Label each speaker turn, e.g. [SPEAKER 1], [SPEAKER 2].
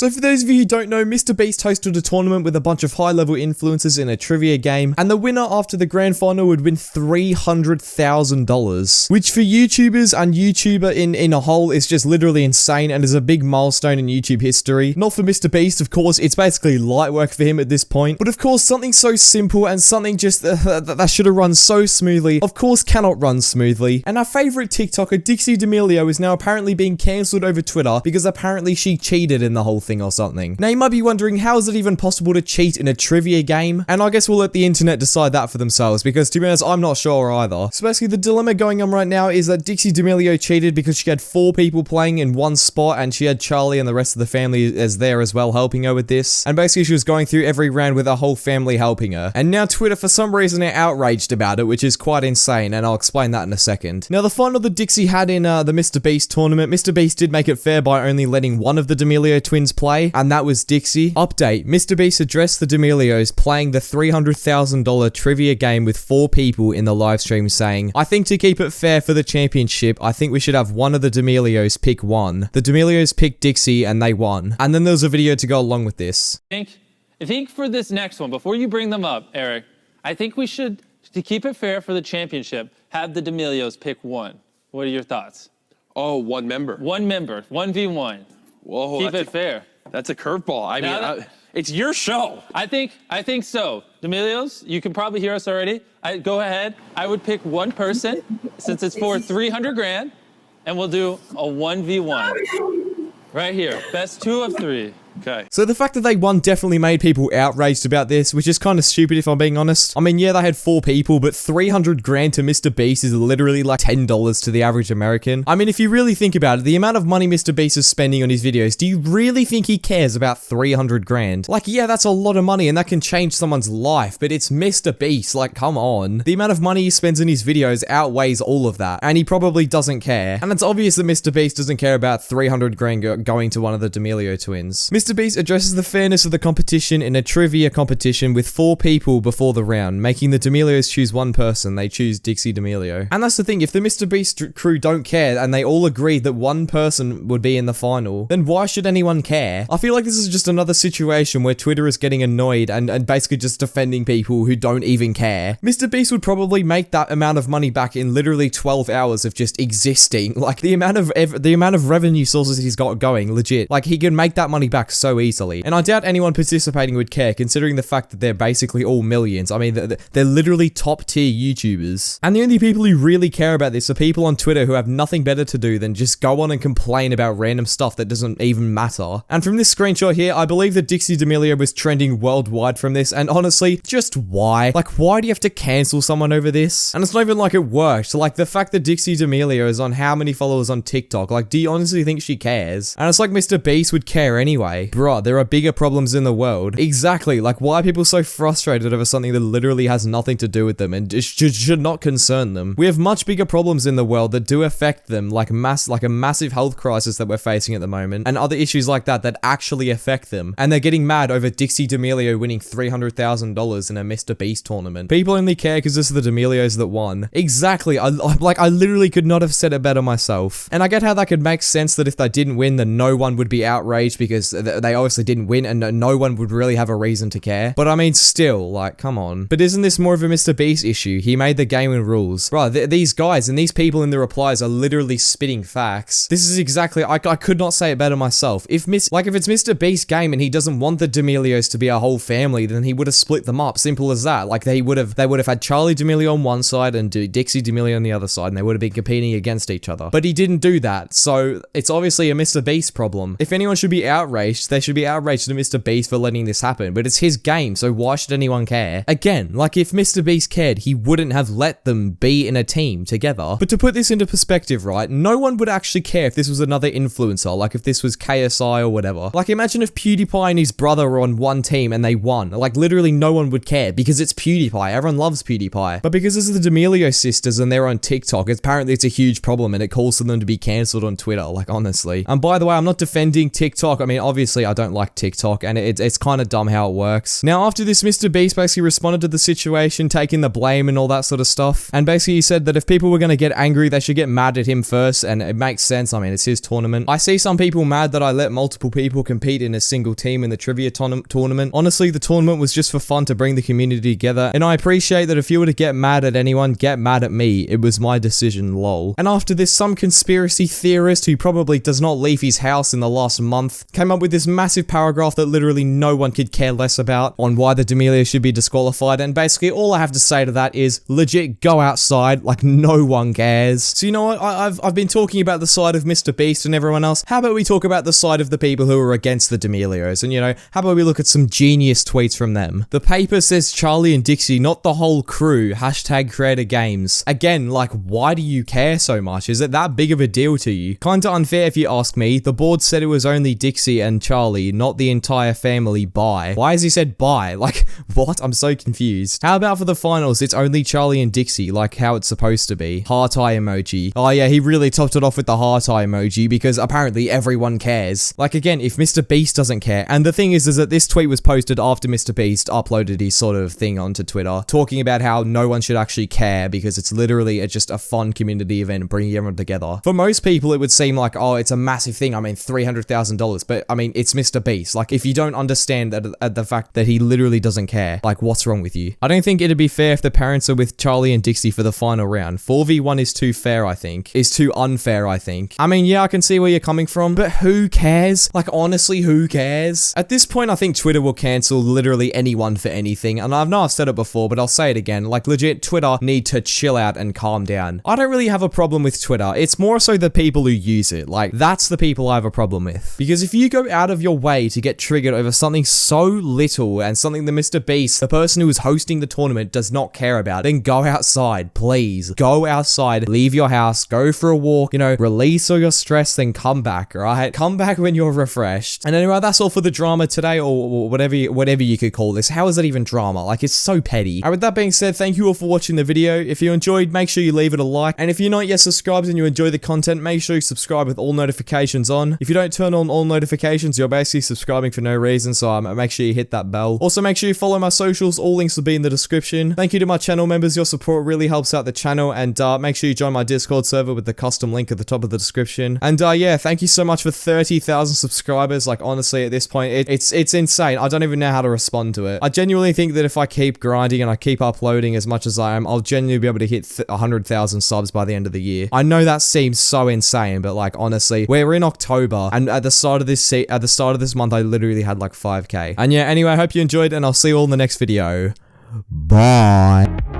[SPEAKER 1] So for those of you who don't know, Mr. Beast hosted a tournament with a bunch of high-level influencers in a trivia game, and the winner after the grand final would win $300,000, which for YouTubers and YouTuber in a whole is just literally insane and is a big milestone in YouTube history. Not for Mr. Beast, of course, it's basically light work for him at this point, but of course something so simple and something just that should have run so smoothly, of course cannot run smoothly. And our favorite TikToker, Dixie Damelio, is now apparently being cancelled over Twitter because apparently she cheated in the whole thing or something. Now you might be wondering, how is it even possible to cheat in a trivia game? And I guess we'll let the internet decide that for themselves, because to be honest, I'm not sure either. So basically the dilemma going on right now is that Dixie Damelio cheated because she had 4 people playing in one spot, and she had Charlie and the rest of the family as there as well helping her with this. And basically she was going through every round with her whole family helping her. And now Twitter for some reason are outraged about it, which is quite insane, and I'll explain that in a second. Now the final that Dixie had in the Mr. Beast tournament, Mr. Beast did make it fair by only letting one of the Damelio twins play, and that was Dixie. Update: Mr. Beast addressed the Damelios playing the $300,000 trivia game with 4 people in the live stream, saying, "I think to keep it fair for the championship, I think we should have one of the Damelios pick one. The Damelios picked Dixie and they won." And then there's a video to go along with this.
[SPEAKER 2] I think for this next one, before you bring them up, Eric, I think we should, to keep it fair for the championship, have the Damelios pick one. What are your thoughts?
[SPEAKER 3] Oh, one member.
[SPEAKER 2] One member, 1v1.
[SPEAKER 3] Whoa,
[SPEAKER 2] keep it fair.
[SPEAKER 3] That's a curveball. I mean, it's your show.
[SPEAKER 2] I think so. Damelios, you can probably hear us already. Go ahead. I would pick one person, since it's for 300 grand, and we'll do a 1v1. Right here. Best 2 of 3.
[SPEAKER 3] Okay.
[SPEAKER 1] So the fact that they won definitely made people outraged about this, which is kind of stupid if I'm being honest. I mean, yeah, they had 4 people, but 300 grand to Mr. Beast is literally like $10 to the average American. I mean, if you really think about it, the amount of money Mr. Beast is spending on his videos, do you really think he cares about 300 grand? Like, yeah, that's a lot of money and that can change someone's life, but it's Mr. Beast, like, come on. The amount of money he spends on his videos outweighs all of that, and he probably doesn't care. And it's obvious that Mr. Beast doesn't care about 300 grand going to one of the Damelio twins. Mr. Beast addresses the fairness of the competition in a trivia competition with 4 people before the round, making the Damelios choose one person. They choose Dixie Damelio. And that's the thing, if the Mr. Beast crew don't care and they all agreed that one person would be in the final, then why should anyone care? I feel like this is just another situation where Twitter is getting annoyed and basically just defending people who don't even care. Mr. Beast would probably make that amount of money back in literally 12 hours of just existing. Like, the amount of revenue sources he's got going, legit. Like, he can make that money back so easily. And I doubt anyone participating would care, considering the fact that they're basically all millions. I mean, they're literally top tier YouTubers. And the only people who really care about this are people on Twitter who have nothing better to do than just go on and complain about random stuff that doesn't even matter. And from this screenshot here, I believe that Dixie Damelio was trending worldwide from this, and honestly, just why? Like, why do you have to cancel someone over this? And it's not even like it worked. Like, the fact that Dixie Damelio is on how many followers on TikTok, like, do you honestly think she cares? And it's like Mr. Beast would care anyway. Bruh, there are bigger problems in the world. Exactly, like, why are people so frustrated over something that literally has nothing to do with them and should not concern them? We have much bigger problems in the world that do affect them, like a massive health crisis that we're facing at the moment, and other issues like that actually affect them. And they're getting mad over Dixie Damelio winning $300,000 in a Mr. Beast tournament. People only care because this is the Damelios that won. Exactly, I literally could not have said it better myself. And I get how that could make sense that if they didn't win, then no one would be outraged because they obviously didn't win and no one would really have a reason to care. But I mean, still, like, come on. But isn't this more of a Mr. Beast issue? He made the game and rules. Bro, these guys and these people in the replies are literally spitting facts. This is exactly, I could not say it better myself. If it's Mr. Beast's game and he doesn't want the Damelios to be a whole family, then he would have split them up. Simple as that. Like, they would have had Charli Damelio on one side and Dixie Damelio on the other side, and they would have been competing against each other. But he didn't do that, so it's obviously a Mr. Beast problem. If anyone should be outraged, they should be outraged to Mr. Beast for letting this happen, but it's his game, so why should anyone care? Again, like, if Mr. Beast cared, he wouldn't have let them be in a team together. But to put this into perspective, right, no one would actually care if this was another influencer, like if this was KSI or whatever. Like, imagine if PewDiePie and his brother were on one team and they won. Like, literally no one would care because it's PewDiePie. Everyone loves PewDiePie. But because this is the Damelio sisters and they're on TikTok, apparently it's a huge problem and it calls for them to be cancelled on Twitter, like, honestly. And by the way, I'm not defending TikTok. I mean, obviously honestly, I don't like TikTok, and it's kind of dumb how it works. Now, after this, Mr. Beast basically responded to the situation, taking the blame and all that sort of stuff, and basically he said that if people were going to get angry, they should get mad at him first, and it makes sense. I mean, it's his tournament. I see some people mad that I let multiple people compete in a single team in the trivia tournament. Honestly, the tournament was just for fun to bring the community together, and I appreciate that if you were to get mad at anyone, get mad at me. It was my decision, lol. And after this, some conspiracy theorist who probably does not leave his house in the last month came up with this massive paragraph that literally no one could care less about on why the Damelio should be disqualified, and basically all I have to say to that is legit go outside like no one cares. So you know what, I've been talking about the side of Mr. Beast and everyone else. How about we talk about the side of the people who are against the Damelios, and you know, how about we look at some genius tweets from them. The paper says Charlie and Dixie, not the whole crew, #creatorgames. Again, like, why do you care so much? Is it that big of a deal to you? Kinda unfair if you ask me. The board said it was only Dixie and Charlie, not the entire family. Bye. Why has he said bye? Like, what? I'm so confused. How about for the finals, it's only Charlie and Dixie, like how it's supposed to be. Heart eye emoji. Oh yeah, he really topped it off with the heart eye emoji because apparently everyone cares. Like, again, if Mr. Beast doesn't care, and the thing is that this tweet was posted after Mr. Beast uploaded his sort of thing onto Twitter, talking about how no one should actually care because it's literally just a fun community event bringing everyone together. For most people, it would seem like, oh, it's a massive thing. I mean, $300,000, but I mean, it's Mr. Beast. Like, if you don't understand that the fact that he literally doesn't care, like, what's wrong with you? I don't think it'd be fair if the parents are with Charlie and Dixie for the final round. 4v1 is too fair, I think. Is too unfair, I think. I mean, yeah, I can see where you're coming from, but who cares? Like, honestly, who cares? At this point, I think Twitter will cancel literally anyone for anything, and I know I've said it before, but I'll say it again. Like, legit, Twitter need to chill out and calm down. I don't really have a problem with Twitter. It's more so the people who use it. Like, that's the people I have a problem with. Because if you go out of your way to get triggered over something so little and something that Mr. Beast, the person who is hosting the tournament, does not care about, then go outside, please. Go outside, leave your house, go for a walk, you know, release all your stress, then come back, alright? Come back when you're refreshed. And anyway, that's all for the drama today, or whatever you could call this. How is that even drama? Like, it's so petty. Alright, with that being said, thank you all for watching the video. If you enjoyed, make sure you leave it a like. And if you're not yet subscribed and you enjoy the content, make sure you subscribe with all notifications on. If you don't turn on all notifications, you're basically subscribing for no reason, so make sure you hit that bell. Also, make sure you follow my socials. All links will be in the description. Thank you to my channel members. Your support really helps out the channel, and make sure you join my Discord server with the custom link at the top of the description. And yeah, thank you so much for 30,000 subscribers. Like, honestly, at this point, it's insane. I don't even know how to respond to it. I genuinely think that if I keep grinding and I keep uploading as much as I am, I'll genuinely be able to hit 100,000 subs by the end of the year. I know that seems so insane, but like, honestly, we're in October, and at the start of this month, I literally had like 5k. And yeah, anyway, I hope you enjoyed, and I'll see you all in the next video. Bye.